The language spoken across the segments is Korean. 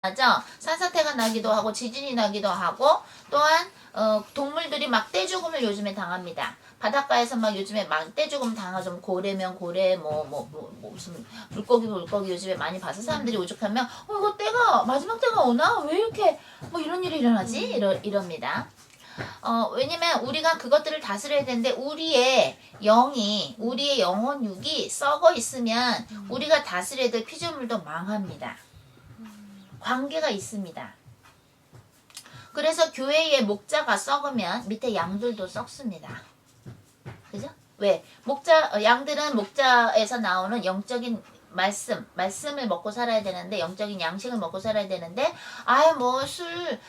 하죠. 산사태가 나기도 하고 지진이 나기도 하고 또한 동물들이 막 떼죽음을 요즘에 당합니다. 바닷가에서 막 요즘에 막 떼죽음 당하죠. 고래면 고래 무슨 물고기 요즘에 많이 봐서 사람들이 오죽하면 이거 때가 마지막 때가 오나? 왜 이렇게 뭐 이런 일이 일어나지? 이럽니다. 왜냐면 우리가 그것들을 다스려야 되는데 우리의 영혼육이 썩어 있으면 우리가 다스려야 될 피조물도 망합니다. 관계가 있습니다. 그래서 교회의 목자가 썩으면 밑에 양들도 썩습니다. 그죠? 왜? 양들은 목자에서 나오는 영적인 말씀을 먹고 살아야 되는데, 영적인 양식을 먹고 살아야 되는데,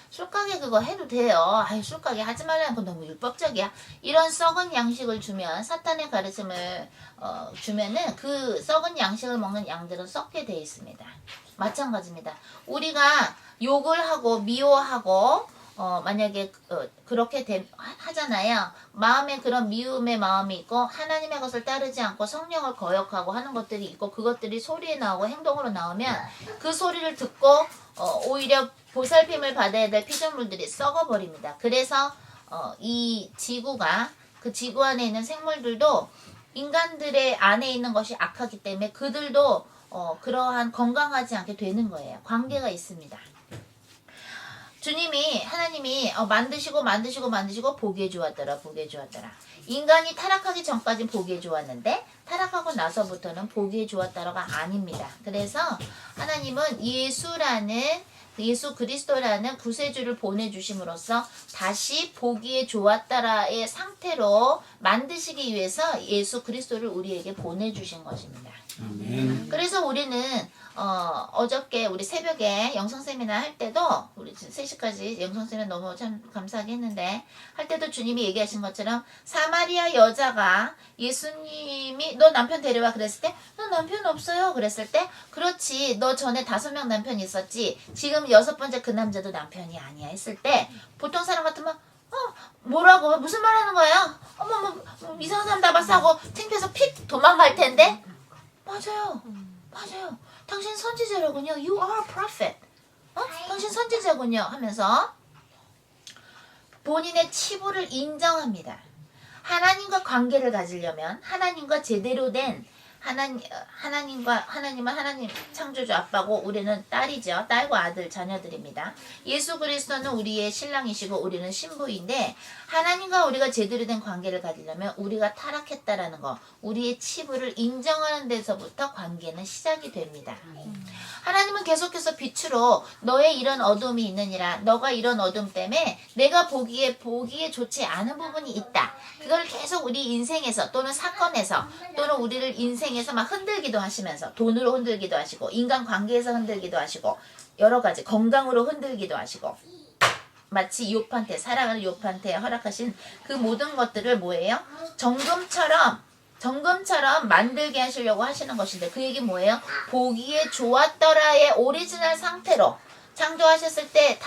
술가게 그거 해도 돼요. 술가게 하지 말라는 건 너무 율법적이야. 이런 썩은 양식을 주면, 사탄의 가르침을 주면은 그 썩은 양식을 먹는 양들은 썩게 돼 있습니다. 마찬가지입니다. 우리가 욕을 하고 미워하고 만약에 그렇게 하잖아요. 마음에 그런 미움의 마음이 있고 하나님의 것을 따르지 않고 성령을 거역하고 하는 것들이 있고 그것들이 소리에 나오고 행동으로 나오면 그 소리를 듣고 오히려 보살핌을 받아야 될 피조물들이 썩어버립니다. 그래서 이 지구가 그 지구 안에 있는 생물들도 인간들의 안에 있는 것이 악하기 때문에 그들도 그러한 건강하지 않게 되는 거예요. 관계가 있습니다. 하나님이 만드시고 보기에 좋았더라. 인간이 타락하기 전까지는 보기에 좋았는데 타락하고 나서부터는 보기에 좋았더라가 아닙니다. 그래서 하나님은 예수 그리스도라는 구세주를 보내주심으로써 다시 보기에 좋았다라의 상태로 만드시기 위해서 예수 그리스도를 우리에게 보내주신 것입니다. 그래서 우리는 어저께 우리 새벽에 영성 세미나 할 때도 우리 3시까지 영성 세미나 너무 참 감사하게 했는데 할 때도 주님이 얘기하신 것처럼 사마리아 여자가 예수님이 너 남편 데려와 그랬을 때 너 남편 없어요 그랬을 때 그렇지 너 전에 5명 남편이 있었지 지금 6번째 그 남자도 남편이 아니야 했을 때 보통 사람 같으면 뭐라고 무슨 말 하는 거예요? 이상한 사람 다 봤어 하고 창피해서 픽 도망갈 텐데 맞아요. 당신 선지자라군요. You are a prophet. 당신 선지자군요. 하면서 본인의 치부를 인정합니다. 하나님과 관계를 가지려면 하나님과 제대로 된 하나님은 하나님 창조주 아빠고 우리는 딸이죠. 딸과 아들 자녀들입니다. 예수 그리스도는 우리의 신랑이시고 우리는 신부인데 하나님과 우리가 제대로 된 관계를 가지려면 우리가 타락했다라는 거 우리의 치부를 인정하는 데서부터 관계는 시작이 됩니다. 하나님은 계속해서 빛으로 너의 이런 어둠이 있느니라 너가 이런 어둠 때문에 내가 보기에 좋지 않은 부분이 있다. 그걸 계속 우리 인생에서 또는 사건에서 또는 우리를 인생에서 막 흔들기도 하시면서 돈으로 흔들기도 하시고 인간관계에서 흔들기도 하시고 여러 가지 건강으로 흔들기도 하시고 마치 사랑하는 욥한테 허락하신 그 모든 것들을 뭐예요? 정금처럼 만들게 하시려고 하시는 것인데 그 얘기 뭐예요? 보기에 좋았더라의 오리지널 상태로 창조하셨을 때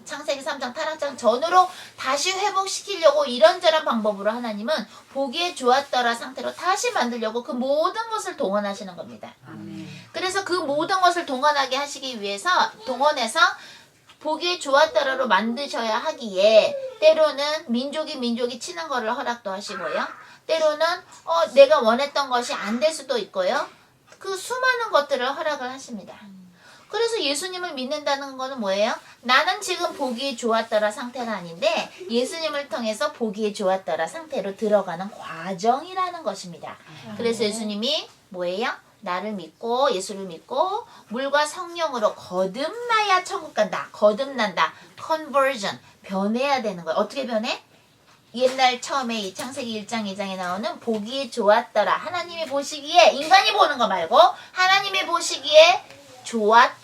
창세기 3장 타락장 전으로 다시 회복시키려고 이런저런 방법으로 하나님은 보기에 좋았더라 상태로 다시 만들려고 그 모든 것을 동원하시는 겁니다. 그래서 그 모든 것을 동원하게 하시기 위해서 동원해서 보기에 좋았더라로 만드셔야 하기에 때로는 민족이 치는 거를 허락도 하시고요. 때로는 내가 원했던 것이 안 될 수도 있고요. 그 수많은 것들을 허락을 하십니다. 그래서 예수님을 믿는다는 거는 뭐예요? 나는 지금 보기에 좋았더라 상태가 아닌데 예수님을 통해서 보기에 좋았더라 상태로 들어가는 과정이라는 것입니다. 그래서 예수님이 뭐예요? 나를 믿고 예수를 믿고 물과 성령으로 거듭나야 천국 간다. 거듭난다. conversion. 변해야 되는 거예요. 어떻게 변해? 옛날 처음에 이 창세기 1장 2장에 나오는 보기에 좋았더라. 하나님이 보시기에 인간이 보는 거 말고 하나님이 보시기에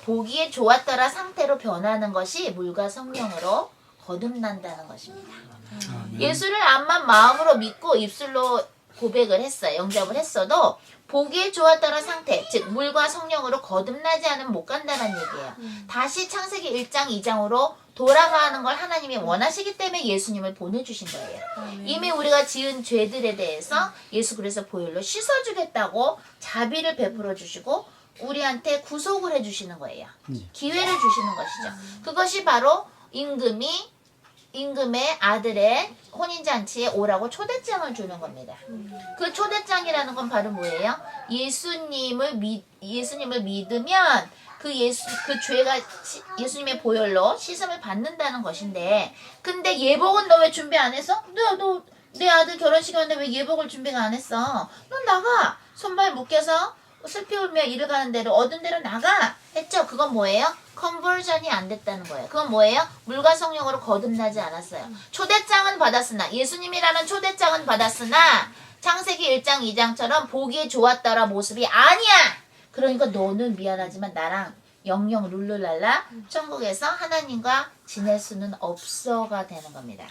보기에 좋았더라 상태로 변하는 것이 물과 성령으로 거듭난다는 것입니다. 예수를 암만 마음으로 믿고 입술로 고백을 했어요. 영접을 했어도 보기에 좋았더라 상태, 즉 물과 성령으로 거듭나지 않으면 못 간다는 얘기예요. 다시 창세기 1장 2장으로 돌아가는 걸 하나님이 원하시기 때문에 예수님을 보내주신 거예요. 이미 우리가 지은 죄들에 대해서 예수 그리스도 보혈로 씻어주겠다고 자비를 베풀어 주시고 우리한테 구속을 해주시는 거예요. 기회를 주시는 것이죠. 그것이 바로 임금의 아들의 혼인잔치에 오라고 초대장을 주는 겁니다. 그 초대장이라는 건 바로 뭐예요? 예수님을 믿으면 그 죄가 예수님의 보혈로 씻음을 받는다는 것인데, 근데 예복은 너 왜 준비 안 했어? 너 내 아들 결혼식이 왔는데 왜 예복을 준비가 안 했어? 넌 나가! 손발 묶여서 슬피 울며 이를 가는 대로 얻은 대로 나가! 했죠? 그건 뭐예요? 컨버전이 안 됐다는 거예요. 그건 뭐예요? 물과 성령으로 거듭나지 않았어요. 초대장은 받았으나, 예수님이라는 초대장은 받았으나 창세기 1장 2장처럼 보기에 좋았더라 모습이 아니야. 그러니까 너는 미안하지만 나랑 영영 룰루랄라 천국에서 하나님과 지낼 수는 없어가 되는 겁니다.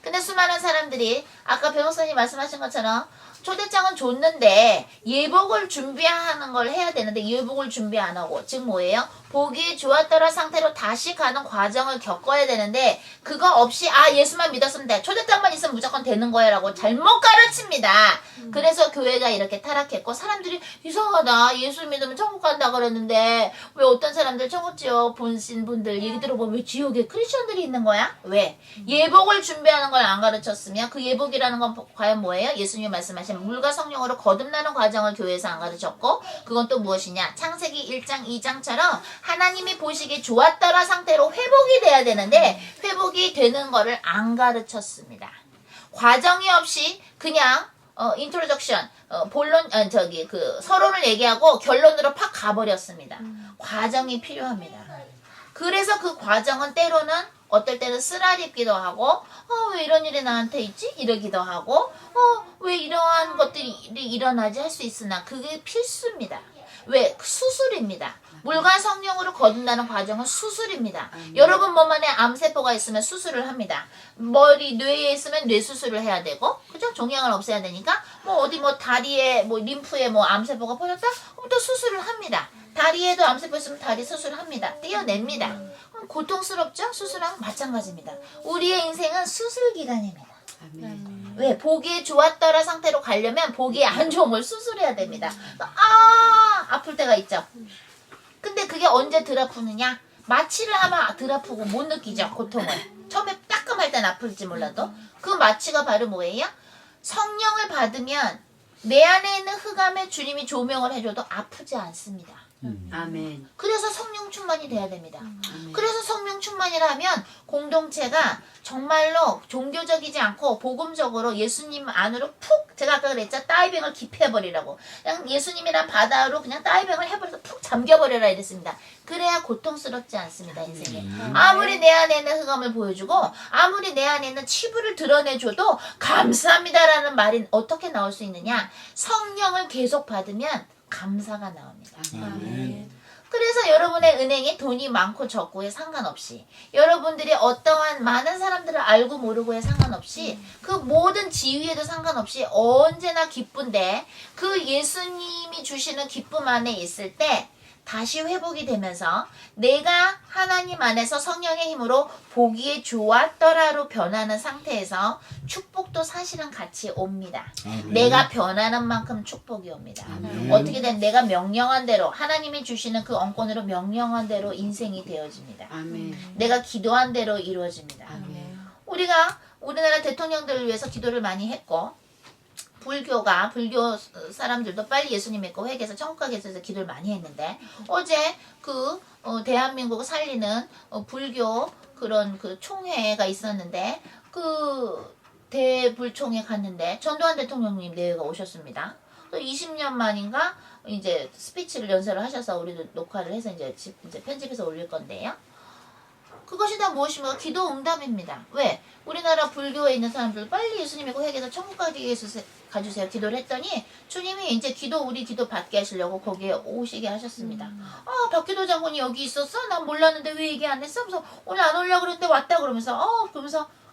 근데 수많은 사람들이 아까 변호사님 말씀하신 것처럼 초대장은 줬는데 예복을 준비하는 걸 해야 되는데 예복을 준비 안 하고, 즉 뭐예요? 보기 좋았더라 상태로 다시 가는 과정을 겪어야 되는데 그거 없이 예수만 믿었으면 돼, 초대장만 있으면 무조건 되는 거야 라고 잘못 가르칩니다. 그래서 교회가 이렇게 타락했고, 사람들이 이상하다, 예수 믿으면 천국 간다 그랬는데 왜 어떤 사람들 천국 지옥 보신 분들 얘기 들어보면 왜 지옥에 크리스천들이 있는 거야? 왜? 예복을 준비하는 걸 안 가르쳤으면, 그 예복이라는 건 과연 뭐예요? 예수님이 말씀하신 물과 성령으로 거듭나는 과정을 교회에서 안 가르쳤고, 그건 또 무엇이냐? 창세기 1장 2장처럼 하나님이 보시기에 좋았더라 상태로 회복이 돼야 되는데 회복이 되는 거를 안 가르쳤습니다. 과정이 없이 그냥 인트로덕션, 본론, 서론을 얘기하고 결론으로 팍 가버렸습니다. 과정이 필요합니다. 그래서 그 과정은 때로는 어떨 때는 쓰라립기도 하고, 왜 이런 일이 나한테 있지? 이러기도 하고, 왜 이러한 것들이 일어나지 할 수 있으나 그게 필수입니다. 왜? 수술입니다. 물과 성령으로 거듭나는 과정은 수술입니다. 여러분 몸 안에 암세포가 있으면 수술을 합니다. 뇌에 있으면 뇌 수술을 해야 되고, 그죠? 종양을 없애야 되니까, 다리에, 림프에 암세포가 퍼졌다? 그럼 또 수술을 합니다. 다리에도 암세포 있으면 다리 수술합니다. 떼어냅니다. 그럼 고통스럽죠? 수술하면 마찬가지입니다. 우리의 인생은 수술 기간입니다. 왜? 보기에 좋았더라 상태로 가려면 보기에 안 좋은 걸 수술해야 됩니다. 아플 때가 있죠. 근데 그게 언제 덜 아프느냐? 마취를 하면 덜 아프고 못 느끼죠, 고통을. 처음에 따끔할 땐 아플지 몰라도. 그 마취가 바로 뭐예요? 성령을 받으면 내 안에 있는 흑암의 주님이 조명을 해줘도 아프지 않습니다. 아멘. 그래서 성령 충만이 돼야 됩니다. 그래서 성령 충만이라면 공동체가 정말로 종교적이지 않고 복음적으로 예수님 안으로 푹, 제가 아까 그랬죠, 다이빙을 깊이 해버리라고. 그냥 예수님이란 바다로 그냥 다이빙을 해버려서 푹 잠겨버려라 이랬습니다. 그래야 고통스럽지 않습니다, 인생에. 아무리 내 안에 있는 흑암을 보여주고 아무리 내 안에 있는 치부를 드러내줘도 감사합니다라는 말이 어떻게 나올 수 있느냐? 성령을 계속 받으면 감사가 나옵니다. 그래서 여러분의 은행에 돈이 많고 적고에 상관없이, 여러분들이 어떠한 많은 사람들을 알고 모르고에 상관없이, 그 모든 지위에도 상관없이 언제나 기쁜데, 그 예수님이 주시는 기쁨 안에 있을 때 다시 회복이 되면서 내가 하나님 안에서 성령의 힘으로 보기에 좋았더라로 변하는 상태에서 축복도 사실은 같이 옵니다. 내가 변하는 만큼 축복이 옵니다. 어떻게든 내가 명령한 대로, 하나님이 주시는 그 언권으로 명령한 대로 인생이 되어집니다. 내가 기도한 대로 이루어집니다. 우리나라 대통령들을 위해서 기도를 많이 했고, 불교 사람들도 빨리 예수님 믿고 회개해서 천국 가게 해서 기도를 많이 했는데, 어제 대한민국을 살리는 불교 그런 총회가 있었는데, 대불총회 갔는데 전두환 대통령님 내외가 오셨습니다. 20년 만인가 이제 스피치를 연설을 하셔서 우리도 녹화를 해서 이제 편집해서 올릴 건데요. 그것이 다 무엇입니까? 기도 응답입니다. 왜? 우리나라 불교에 있는 사람들 빨리 예수님 믿고 회개해서 천국 가게 가주세요. 기도를 했더니 주님이 이제 우리 기도 받게 하시려고 거기에 오시게 하셨습니다. 박기도 장군이 여기 있었어? 난 몰랐는데 왜 얘기 안 했어? 그래서 오늘 안 오려고 그랬는데 왔다 그러면서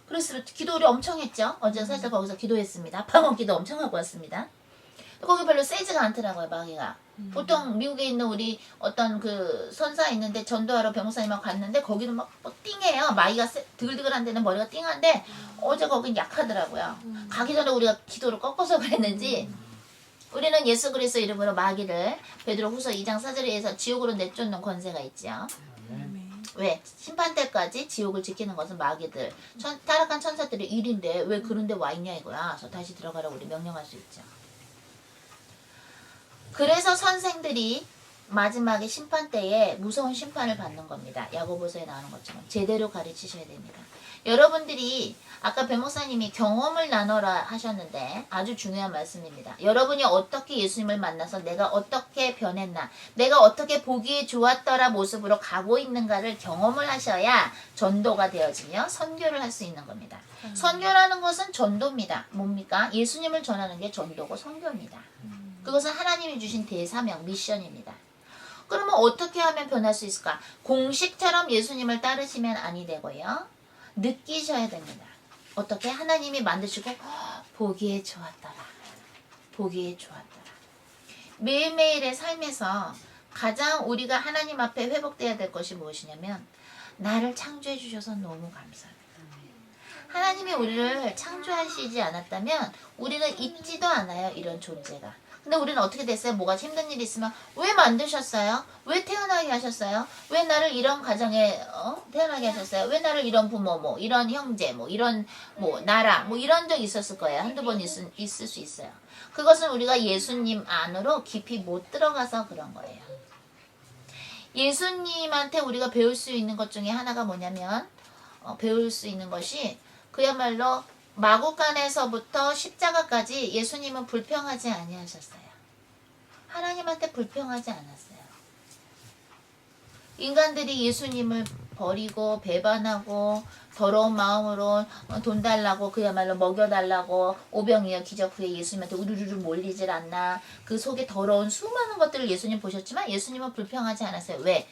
그랬어요. 기도 우리 엄청 했죠. 어제 사실 거기서 기도했습니다. 방언 기도 엄청 하고 왔습니다. 거기 별로 세지가 않더라고요, 마귀가. 보통 미국에 있는 우리 어떤 선사 있는데 전도하러 변호사님하고 갔는데 거기는 막 띵해요. 마귀가 드글드글한 데는 머리가 띵한데 어제 거긴 약하더라고요. 가기 전에 우리가 기도를 꺾어서 그랬는지 우리는 예수 그리스도 이름으로 마귀를 베드로후서 2장 4절에서 지옥으로 내쫓는 권세가 있죠. 왜? 심판 때까지 지옥을 지키는 것은 마귀들, 타락한 천사들의 일인데 왜 그런데 와 있냐 이거야. 그래서 다시 들어가라고 우리 명령할 수 있죠. 그래서 선생들이 마지막에 심판 때에 무서운 심판을 받는 겁니다. 야고보서에 나오는 것처럼 제대로 가르치셔야 됩니다. 여러분들이 아까 배 목사님이 경험을 나눠라 하셨는데 아주 중요한 말씀입니다. 여러분이 어떻게 예수님을 만나서 내가 어떻게 변했나, 내가 어떻게 보기에 좋았더라 모습으로 가고 있는가를 경험을 하셔야 전도가 되어지며 선교를 할 수 있는 겁니다. 선교라는 것은 전도입니다. 뭡니까? 예수님을 전하는 게 전도고 선교입니다. 그것은 하나님이 주신 대사명, 미션입니다. 그러면 어떻게 하면 변할 수 있을까? 공식처럼 예수님을 따르시면 아니 되고요. 느끼셔야 됩니다. 어떻게? 하나님이 만드시고 보기에 좋았더라. 보기에 좋았더라. 매일매일의 삶에서 가장 우리가 하나님 앞에 회복돼야 될 것이 무엇이냐면 나를 창조해 주셔서 너무 감사합니다. 하나님이 우리를 창조하시지 않았다면 우리는 있지도 않아요. 이런 존재가. 근데 우리는 어떻게 됐어요? 뭐가 힘든 일이 있으면 왜 만드셨어요? 왜 태어나게 하셨어요? 왜 나를 이런 가정에 태어나게 하셨어요? 왜 나를 이런 부모, 뭐 이런 형제, 뭐 이런 뭐 나라, 뭐 이런 적 있었을 거예요. 한두 번 있을 수 있어요. 그것은 우리가 예수님 안으로 깊이 못 들어가서 그런 거예요. 예수님한테 우리가 배울 수 있는 것 중에 하나가 뭐냐면 배울 수 있는 것이 그야말로 마구간에서부터 십자가까지 예수님은 불평하지 아니하셨어요. 하나님한테 불평하지 않았어요. 인간들이 예수님을 버리고 배반하고 더러운 마음으로 돈 달라고 그야말로 먹여달라고 오병이어 기적 후에 예수님한테 우르르르 몰리질 않나. 그 속에 더러운 수많은 것들을 예수님 보셨지만 예수님은 불평하지 않았어요. 왜?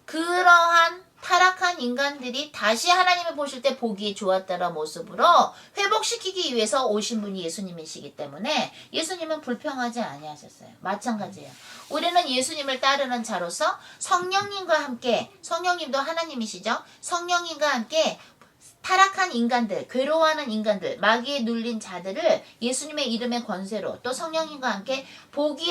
그러한 타락한 인간들이 다시 하나님을 보실 때 보기에 좋았다라 모습으로 회복시키기 위해서 오신 분이 예수님이시기 때문에 예수님은 불평하지 아니하셨어요. 마찬가지예요. 우리는 예수님을 따르는 자로서 성령님과 함께, 성령님도 하나님이시죠. 성령님과 함께 타락한 인간들, 괴로워하는 인간들, 마귀에 눌린 자들을 예수님의 이름의 권세로 또 성령님과 함께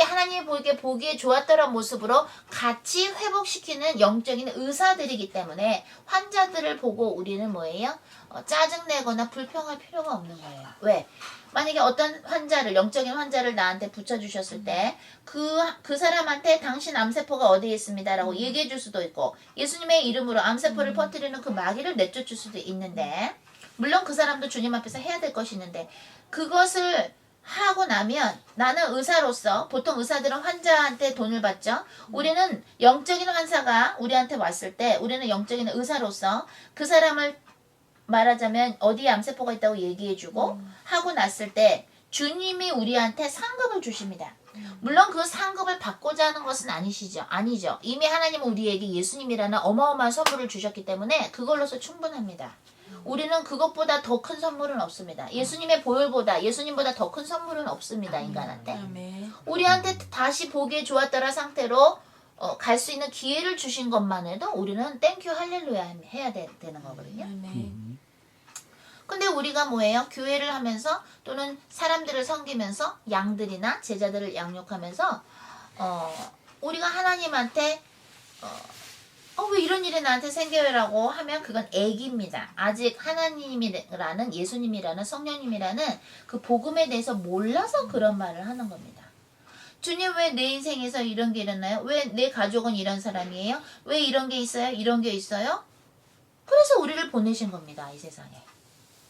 하나님이 보기에 좋았더라 모습으로 같이 회복시키는 영적인 의사들이기 때문에 환자들을 보고 우리는 뭐예요? 짜증내거나 불평할 필요가 없는 거예요. 왜? 만약에 어떤 환자를, 영적인 환자를 나한테 붙여주셨을 때 그 사람한테 당신 암세포가 어디에 있습니다 라고 얘기해 줄 수도 있고 예수님의 이름으로 암세포를 퍼뜨리는 그 마귀를 내쫓을 수도 있는데 물론 그 사람도 주님 앞에서 해야 될 것이 있는데 그것을 하고 나면 나는 의사로서 보통 의사들은 환자한테 돈을 받죠. 우리는 영적인 환자가 우리한테 왔을 때 우리는 영적인 의사로서 그 사람을 말하자면 어디에 암세포가 있다고 얘기해주고 하고 났을 때 주님이 우리한테 상급을 주십니다. 물론 그 상급을 받고자 하는 것은 아니죠. 이미 하나님은 우리에게 예수님이라는 어마어마한 선물을 주셨기 때문에 그걸로서 충분합니다. 우리는 그것보다 더 큰 선물은 없습니다. 예수님의 보혈보다 예수님보다 더 큰 선물은 없습니다. 인간한테. 우리한테 다시 보기에 좋았더라 상태로 갈 수 있는 기회를 주신 것만 해도 우리는 땡큐 할렐루야 해야 되는 거거든요. 근데 우리가 뭐예요? 교회를 하면서 또는 사람들을 섬기면서 양들이나 제자들을 양육하면서 우리가 하나님한테 왜 이런 일이 나한테 생겨요라고 하면 그건 애기입니다. 아직 하나님이라는 예수님이라는 성령님이라는 그 복음에 대해서 몰라서 그런 말을 하는 겁니다. 주님 왜 내 인생에서 이런 게 일어나요? 왜 내 가족은 이런 사람이에요? 왜 이런 게 있어요? 이런 게 있어요? 그래서 우리를 보내신 겁니다. 이 세상에.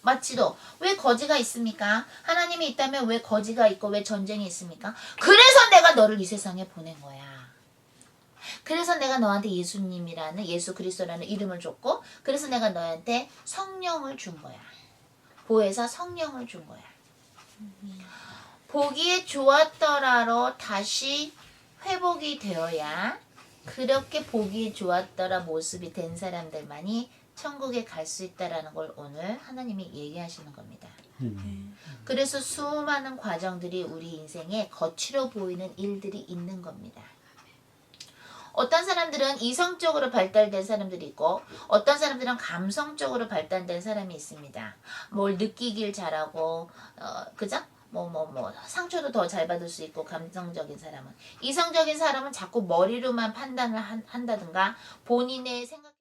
마치도 왜 거지가 있습니까? 하나님이 있다면 왜 거지가 있고 왜 전쟁이 있습니까? 그래서 내가 너를 이 세상에 보낸 거야. 그래서 내가 너한테 예수님이라는 예수 그리스도라는 이름을 줬고 그래서 내가 너한테 성령을 준 거야. 보혜사 성령을 준 거야. 보기에 좋았더라로 다시 회복이 되어야 그렇게 보기에 좋았더라 모습이 된 사람들만이 천국에 갈 수 있다라는 걸 오늘 하나님이 얘기하시는 겁니다. 그래서 수많은 과정들이 우리 인생에 거칠어 보이는 일들이 있는 겁니다. 어떤 사람들은 이성적으로 발달된 사람들이 있고 어떤 사람들은 감성적으로 발달된 사람이 있습니다. 뭘 느끼길 잘하고 그죠? 상처도 더 잘 받을 수 있고 감성적인 사람은. 이성적인 사람은 자꾸 머리로만 판단을 한다든가 본인의 생각